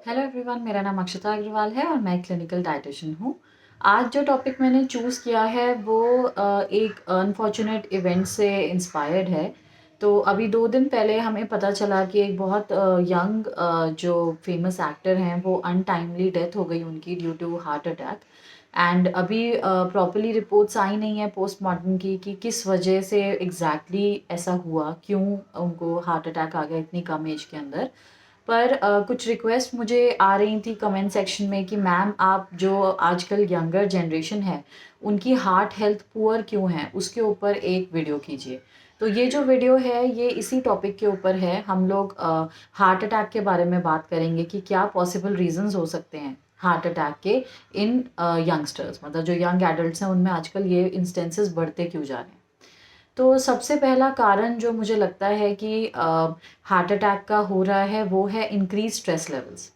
Hello everyone, मेरा नाम अक्षता अग्रवाल है और मैं एक क्लिनिकल डाइटिशियन हूँ। आज जो टॉपिक मैंने चूज़ किया है वो एक अनफॉर्चुनेट इवेंट से इंस्पायर्ड है। तो अभी 2 दिन पहले हमें पता चला कि एक बहुत यंग जो फेमस एक्टर हैं वो अनटाइमली डेथ हो गई उनकी due to heart attack. And अभी प्रॉपर्ली रिपोर्ट्स आई नहीं है पोस्टमार्टम की कि किस वजह से एग्जैक्टली ऐसा हुआ, क्यों उनको हार्ट अटैक आ गया इतनी कम एज के अंदर। पर कुछ रिक्वेस्ट मुझे आ रही थी कमेंट सेक्शन में कि मैम आप जो आजकल यंगर जनरेशन है उनकी हार्ट हेल्थ पुअर क्यों है, उसके ऊपर एक वीडियो कीजिए। तो ये जो वीडियो है ये इसी टॉपिक के ऊपर है। हम लोग हार्ट अटैक के बारे में बात करेंगे कि क्या पॉसिबल रीजंस हो सकते हैं हार्ट अटैक के इन यंगस्टर्स, मतलब जो यंग एडल्ट्स हैं उनमें आजकल ये इंस्टेंसेस बढ़ते क्यों जा रहे हैं। तो सबसे पहला कारण जो मुझे लगता है कि हार्ट अटैक का हो रहा है वो है इंक्रीज स्ट्रेस लेवल्स।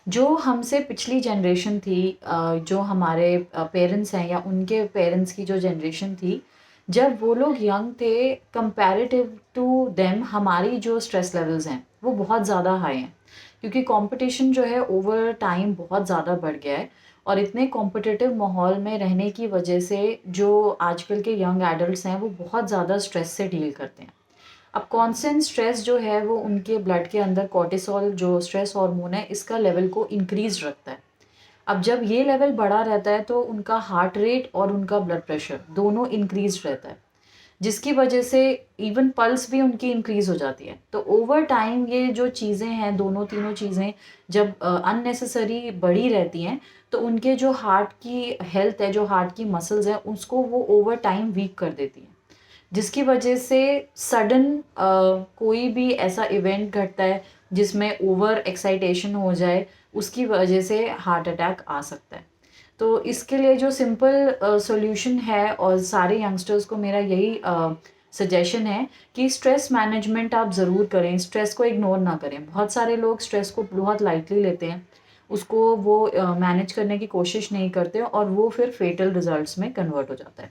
जो हमसे पिछली जनरेशन थी, जो हमारे पेरेंट्स हैं या उनके पेरेंट्स की जो जनरेशन थी, जब वो लोग यंग थे कंपैरेटिव टू देम हमारी जो स्ट्रेस लेवल्स हैं वो बहुत ज़्यादा हाई हैं। क्योंकि कंपटीशन जो है ओवर टाइम बहुत ज़्यादा बढ़ गया है और इतने कॉम्पिटिटिव माहौल में रहने की वजह से जो आजकल के यंग एडल्ट्स हैं वो बहुत ज़्यादा स्ट्रेस से डील करते हैं। अब कॉन्स्टेंट स्ट्रेस जो है वो उनके ब्लड के अंदर कॉर्टिसोल जो स्ट्रेस हार्मोन है इसका लेवल को इंक्रीज रखता है। अब जब ये लेवल बढ़ा रहता है तो उनका हार्ट रेट और उनका ब्लड प्रेशर दोनों इंक्रीज रहता है, जिसकी वजह से इवन पल्स भी उनकी इंक्रीज हो जाती है। तो ओवर टाइम ये जो चीज़ें हैं, दोनों तीनों चीज़ें जब अननेसेसरी बढ़ी रहती हैं तो उनके जो हार्ट की हेल्थ है, जो हार्ट की मसल्स हैं, उसको वो ओवर टाइम वीक कर देती हैं, जिसकी वजह से सडन कोई भी ऐसा इवेंट घटता है जिसमें ओवर एक्साइटेशन हो जाए, उसकी वजह से हार्ट अटैक आ सकता है। तो इसके लिए जो सिंपल सॉल्यूशन है और सारे यंगस्टर्स को मेरा यही सजेशन है कि स्ट्रेस मैनेजमेंट आप ज़रूर करें, स्ट्रेस को इग्नोर ना करें। बहुत सारे लोग स्ट्रेस को बहुत लाइटली लेते हैं, उसको वो मैनेज करने की कोशिश नहीं करते और वो फिर फेटल रिजल्ट्स में कन्वर्ट हो जाता है।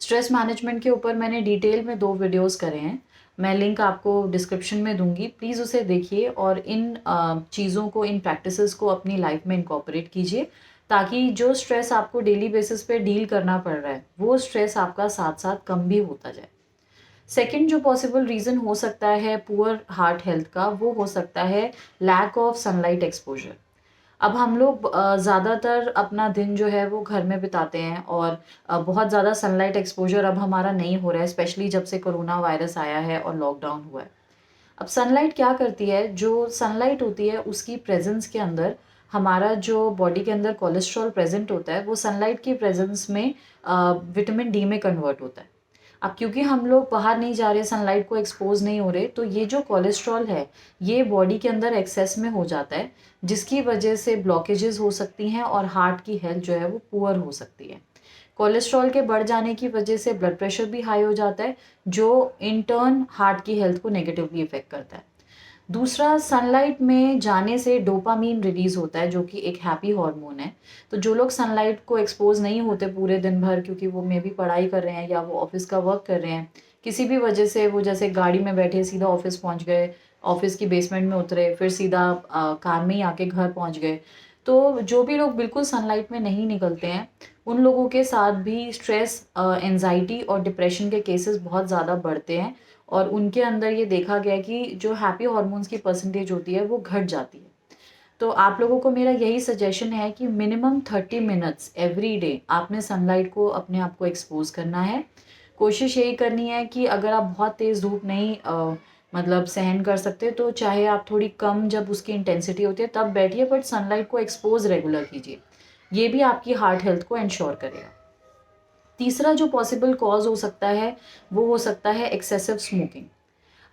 स्ट्रेस मैनेजमेंट के ऊपर मैंने डिटेल में 2 वीडियोस करे हैं। मैं लिंक आपको डिस्क्रिप्शन में दूँगी, प्लीज़ उसे देखिए और इन चीज़ों को, इन प्रैक्टिसेस को अपनी लाइफ में इनकॉर्पोरेट कीजिए, ताकि जो स्ट्रेस आपको डेली बेसिस पे डील करना पड़ रहा है, वो स्ट्रेस आपका साथ-साथ कम भी होता जाए। सेकंड जो पॉसिबल रीज़न हो सकता है पुअर हार्ट हेल्थ का, वो हो सकता है लैक ऑफ सनलाइट एक्सपोज़र। अब हम लोग ज़्यादातर अपना दिन जो है वो घर में बिताते हैं और बहुत ज़्यादा सनलाइट एक्सपोज़र अब हमारा नहीं हो रहा है, स्पेशली जब से कोरोना वायरस आया है और लॉकडाउन हुआ है। अब सनलाइट क्या करती है, जो सनलाइट होती है उसकी प्रेज़ेंस के अंदर हमारा जो बॉडी के अंदर कोलेस्ट्रॉल प्रेज़ेंट होता है, वो सनलाइट की प्रेज़ेंस में विटामिन डी में कन्वर्ट होता है। अब क्योंकि हम लोग बाहर नहीं जा रहे, सनलाइट को एक्सपोज़ नहीं हो रहे, तो ये जो कोलेस्ट्रॉल है, ये बॉडी के अंदर एक्सेस में हो जाता है, जिसकी वजह से ब्लॉकेजेस हो सकती हैं और हार्ट की हेल्थ जो है वो पुअर हो सकती है। कोलेस्ट्रॉल के बढ़ जाने की वजह से ब्लड प्रेशर भी हाई हो जाता है, जो इन टर्न हार्ट की हेल्थ को नेगेटिवली इफ़ेक्ट करता है। दूसरा, सनलाइट में जाने से डोपामीन रिलीज़ होता है, जो कि एक हैप्पी हार्मोन है। तो जो लोग सनलाइट को एक्सपोज़ नहीं होते पूरे दिन भर, क्योंकि वो मे बी पढ़ाई कर रहे हैं या वो ऑफ़िस का वर्क कर रहे हैं, किसी भी वजह से वो जैसे गाड़ी में बैठे सीधा ऑफ़िस पहुँच गए, ऑफ़िस की बेसमेंट में उतरे, फिर सीधा कार में ही आके घर पहुँच गए। तो जो भी लोग बिल्कुल सनलाइट में नहीं निकलते हैं, उन लोगों के साथ भी स्ट्रेस, एंग्ज़ायटी और डिप्रेशन के केसेस बहुत ज़्यादा बढ़ते हैं और उनके अंदर ये देखा गया है कि जो हैप्पी हार्मोन्स की परसेंटेज होती है वो घट जाती है। तो आप लोगों को मेरा यही सजेशन है कि मिनिमम 30 मिनट्स एवरी डे आपने सनलाइट को अपने आप को एक्सपोज़ करना है। कोशिश यही करनी है कि अगर आप बहुत तेज़ धूप नहीं मतलब सहन कर सकते, तो चाहे आप थोड़ी कम जब उसकी इंटेंसिटी होती है तब बैठिए, बट सनलाइट को एक्सपोज़ रेगुलर कीजिए। ये भी आपकी हार्ट हेल्थ को एंश्योर करेगा। तीसरा जो पॉसिबल कॉज़ हो सकता है, वो हो सकता है एक्सेसिव स्मोकिंग।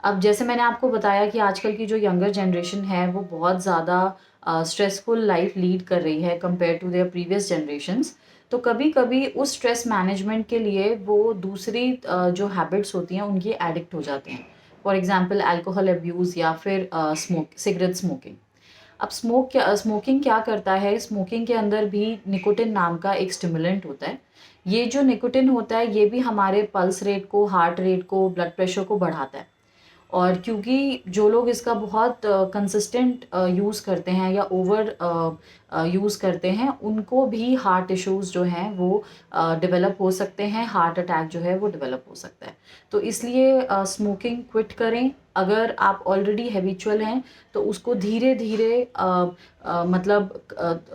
अब जैसे मैंने आपको बताया कि आजकल की जो यंगर जनरेशन है वो बहुत ज़्यादा स्ट्रेसफुल लाइफ लीड कर रही है compare to their previous generations. तो कभी-कभी उस स्ट्रेस मैनेजमेंट के लिए वो दूसरी जो हैबिट्स होती हैं उनकी एडिक्ट हो जाते हैं। फॉर एग्ज़ाम्पल अल्कोहल अब्यूज़ या फिर सिगरेट स्मोकिंग। अब स्मोकिंग क्या करता है, स्मोकिंग के अंदर भी निकोटिन नाम का एक स्टिमुलेंट होता है। ये जो निकोटिन होता है ये भी हमारे पल्स रेट को, हार्ट रेट को, ब्लड प्रेशर को बढ़ाता है। और क्योंकि जो लोग इसका बहुत कंसिस्टेंट यूज़ करते हैं या ओवर यूज़ करते हैं, उनको भी हार्ट इश्यूज़ जो हैं वो डेवलप हो सकते हैं, हार्ट अटैक जो है वो डेवलप हो सकता है। तो इसलिए स्मोकिंग क्विट करें। अगर आप ऑलरेडी हैबिचुअल हैं तो उसको धीरे धीरे मतलब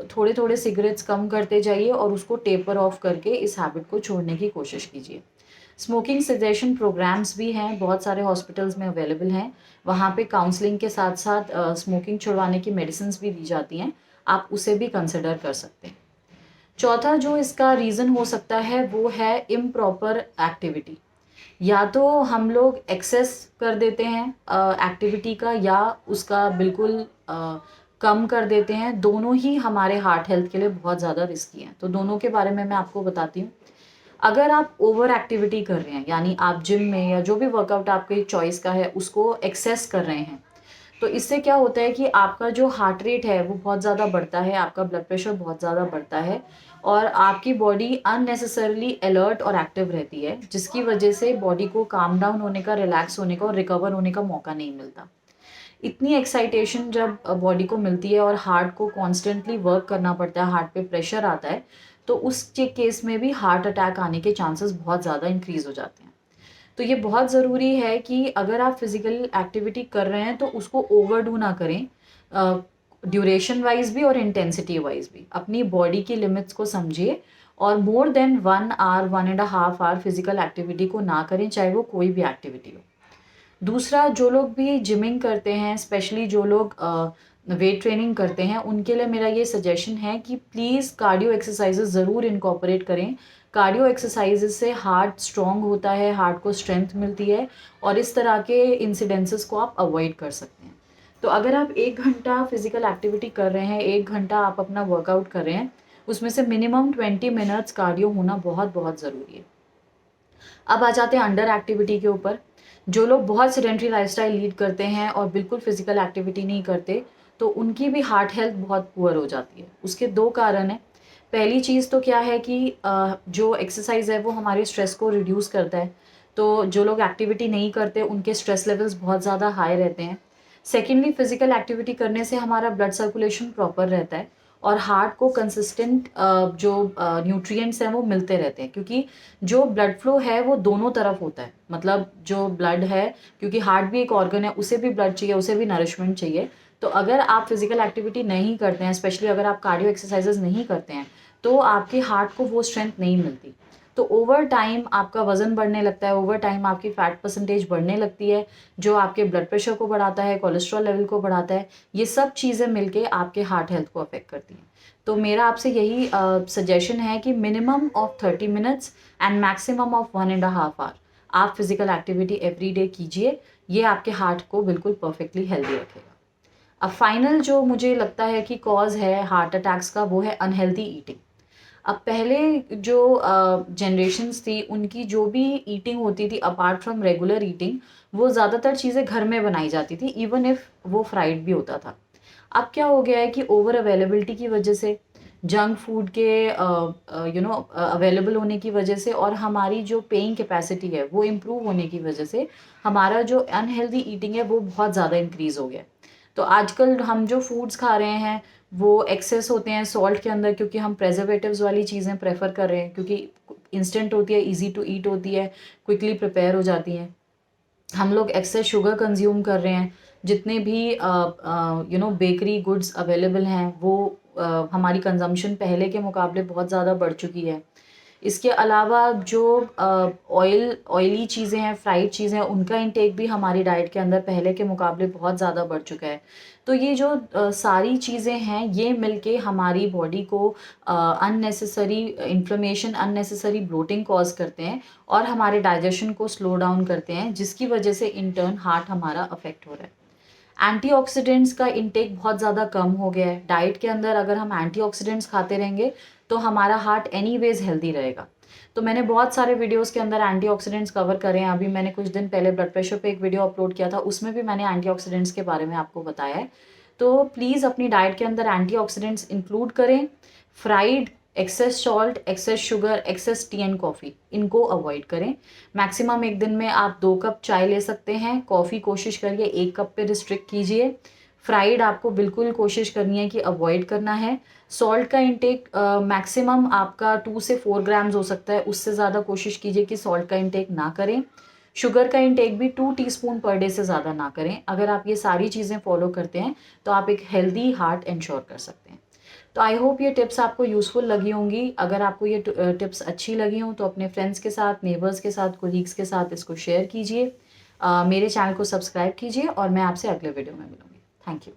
थोड़े-थोड़े सिगरेट्स कम करते जाइए और उसको टेपर ऑफ करके इस हैबिट को छोड़ने की कोशिश कीजिए। स्मोकिंग सजेशन प्रोग्राम्स भी हैं, बहुत सारे हॉस्पिटल्स में अवेलेबल हैं। वहाँ पे काउंसलिंग के साथ-साथ स्मोकिंग छुड़वाने की मेडिसिन्स भी दी जाती हैं, आप उसे भी कंसिडर कर सकते हैं। चौथा जो इसका रीज़न हो सकता है वो है इम्प्रॉपर एक्टिविटी। या तो हम लोग एक्सेस कर देते हैं एक्टिविटी का, या उसका बिल्कुल कम कर देते हैं। दोनों ही हमारे हार्ट हेल्थ के लिए बहुत ज़्यादा रिस्की हैं। तो दोनों के बारे में मैं आपको बताती हूँ। अगर आप ओवर एक्टिविटी कर रहे हैं, यानी आप जिम में या जो भी वर्कआउट आपकी चॉइस का है उसको एक्सेस कर रहे हैं, तो इससे क्या होता है कि आपका जो हार्ट रेट है वो बहुत ज़्यादा बढ़ता है, आपका ब्लड प्रेशर बहुत ज़्यादा बढ़ता है और आपकी बॉडी अननेसेसरीली अलर्ट और एक्टिव रहती है, जिसकी वजह से बॉडी को काम डाउन होने का, रिलैक्स होने का और रिकवर होने का मौका नहीं मिलता। इतनी एक्साइटेशन जब बॉडी को मिलती है और हार्ट को कॉन्स्टेंटली वर्क करना पड़ता है, हार्ट पे प्रेशर आता है, तो उस केस में भी हार्ट अटैक आने के चांसेस बहुत ज़्यादा इंक्रीज़ हो जाते हैं। तो ये बहुत ज़रूरी है कि अगर आप फिज़िकल एक्टिविटी कर रहे हैं तो उसको ओवरडू ना करें, ड्यूरेशन वाइज़ भी और इंटेंसिटी वाइज़ भी। अपनी बॉडी की लिमिट्स को समझिए और more than 1 hour, 1 and a half hour physical activity को ना करें, चाहे वो कोई भी एक्टिविटी हो। दूसरा, जो लोग भी जिमिंग करते हैं, स्पेशली जो लोग वेट ट्रेनिंग करते हैं, उनके लिए मेरा ये सजेशन है कि प्लीज़ कार्डियो एक्सरसाइजेज़ ज़रूर इनकॉर्पोरेट करें। कार्डियो एक्सरसाइजेज़ से हार्ट स्ट्रॉन्ग होता है, हार्ट को स्ट्रेंथ मिलती है और इस तरह के इंसिडेंसेस को आप अवॉइड कर सकते हैं। तो अगर आप 1 घंटा फिज़िकल एक्टिविटी कर रहे हैं, 1 घंटा आप अपना वर्कआउट कर रहे हैं, उसमें से मिनिमम 20 मिनट्स कार्डियो होना बहुत-बहुत ज़रूरी है। अब आ जाते हैं अंडर एक्टिविटी के ऊपर। जो लोग बहुत सेडेंटरी लाइफ़स्टाइल लीड करते हैं और बिल्कुल फ़िज़िकल एक्टिविटी नहीं करते, तो उनकी भी हार्ट हेल्थ बहुत पुअर हो जाती है। उसके 2 कारण हैं। पहली चीज़ तो क्या है कि जो एक्सरसाइज़ है वो हमारे स्ट्रेस को रिड्यूस करता है। तो जो लोग एक्टिविटी नहीं करते उनके स्ट्रेस लेवल्स बहुत ज़्यादा हाई रहते हैं। सेकेंडली, फ़िज़िकल एक्टिविटी करने से हमारा ब्लड सर्कुलेशन प्रॉपर रहता है और हार्ट को कंसिस्टेंट जो न्यूट्रिएंट्स हैं वो मिलते रहते हैं, क्योंकि जो ब्लड फ्लो है वो दोनों तरफ होता है। मतलब जो ब्लड है, क्योंकि हार्ट भी एक ऑर्गन है, उसे भी ब्लड चाहिए, उसे भी नरिशमेंट चाहिए। तो अगर आप फिज़िकल एक्टिविटी नहीं करते हैं, स्पेशली अगर आप कार्डियो एक्सरसाइजेज़ नहीं करते हैं, तो आपके हार्ट को वो स्ट्रेंथ नहीं मिलती। तो ओवर टाइम आपका वज़न बढ़ने लगता है, ओवर टाइम आपकी फैट परसेंटेज बढ़ने लगती है, जो आपके ब्लड प्रेशर को बढ़ाता है, कोलेस्ट्रॉल लेवल को बढ़ाता है। ये सब चीज़ें मिलके आपके हार्ट हेल्थ को अफ़ेक्ट करती हैं। तो मेरा आपसे यही सजेशन है कि minimum of 30 minutes and maximum of 1 and a half our आप फिज़िकल एक्टिविटी एवरी डे कीजिए। ये आपके हार्ट को बिल्कुल परफेक्टली हेल्दी रखेगा। अब फाइनल जो मुझे लगता है कि कॉज़ है हार्ट अटैक्स का, वो है अनहेल्दी ईटिंग। अब पहले जो जनरेशन्स थी, उनकी जो भी ईटिंग होती थी अपार्ट फ्रॉम रेगुलर ईटिंग, वो ज़्यादातर चीज़ें घर में बनाई जाती थी, इवन इफ़ वो फ्राइड भी होता था। अब क्या हो गया है कि ओवर अवेलेबिलिटी की वजह से, जंक फूड के अवेलेबल होने की वजह से और हमारी जो पेइंग कैपेसिटी है वो इम्प्रूव होने की वजह से, हमारा जो अनहेल्दी ईटिंग है वो बहुत ज़्यादा इंक्रीज़ हो गया है। तो आजकल हम जो फूड्स खा रहे हैं वो एक्सेस होते हैं सॉल्ट के अंदर, क्योंकि हम प्रिजर्वेटिव्स वाली चीज़ें प्रेफर कर रहे हैं, क्योंकि इंस्टेंट होती है, इजी टू ईट होती है, क्विकली प्रिपेयर हो जाती हैं। हम लोग एक्सेस शुगर कंज्यूम कर रहे हैं। जितने भी बेकरी गुड्स अवेलेबल हैं वो हमारी कंजम्पशन पहले के मुकाबले बहुत ज़्यादा बढ़ चुकी है। इसके अलावा जो ऑयली चीज़ें हैं, फ्राइड चीज़ें हैं, उनका इंटेक भी हमारी डाइट के अंदर पहले के मुकाबले बहुत ज़्यादा बढ़ चुका है। तो ये जो सारी चीज़ें हैं, ये मिलके हमारी बॉडी को unnecessary inflammation, unnecessary bloating cause करते हैं और हमारे डाइजेशन को स्लो डाउन करते हैं, जिसकी वजह से इन टर्न हार्ट हमारा अफेक्ट हो रहा है। एंटीऑक्सीडेंट्स का इंटेक बहुत ज़्यादा कम हो गया है। डाइट के अंदर अगर हम एंटीऑक्सीडेंट्स खाते रहेंगे तो हमारा हार्ट एनीवेज़ हेल्दी रहेगा। तो मैंने बहुत सारे वीडियोज़ के अंदर एंटीऑक्सीडेंट्स कवर करे हैं। अभी मैंने कुछ दिन पहले ब्लड प्रेशर पे एक वीडियो अपलोड किया था, उसमें भी मैंने एंटीऑक्सीडेंट्स के बारे में आपको बताया है। तो प्लीज़ अपनी डाइट के अंदर एंटीऑक्सीडेंट्स इंक्लूड करें। Fried excess salt, excess sugar, excess tea and coffee, इनको अवॉइड करें। मैक्सिमम एक दिन में आप 2 कप चाय ले सकते हैं। कॉफ़ी कोशिश करिए 1 कप पे रिस्ट्रिक्ट कीजिए। फ्राइड आपको बिल्कुल कोशिश करनी है कि अवॉइड करना है। सॉल्ट का इंटेक मैक्सिमम आपका 2 से 4 ग्राम्स हो सकता है, उससे ज़्यादा कोशिश कीजिए कि सॉल्ट का इंटेक ना करें। शुगर का इंटेक भी 2 टीस्पून पर डे से ज़्यादा ना करें। अगर आप ये सारी चीज़ें फॉलो करते हैं तो आप एक हेल्दी हार्ट इंश्योर कर सकते हैं। तो आई होप ये टिप्स आपको यूज़फुल लगी होंगी। अगर आपको ये टिप्स अच्छी लगी हों तो अपने फ्रेंड्स के साथ, नेबर्स के साथ, कोलीग्स के साथ इसको शेयर कीजिए। मेरे चैनल को सब्सक्राइब कीजिए और मैं आपसे अगले वीडियो में मिलूँगी। Thank you.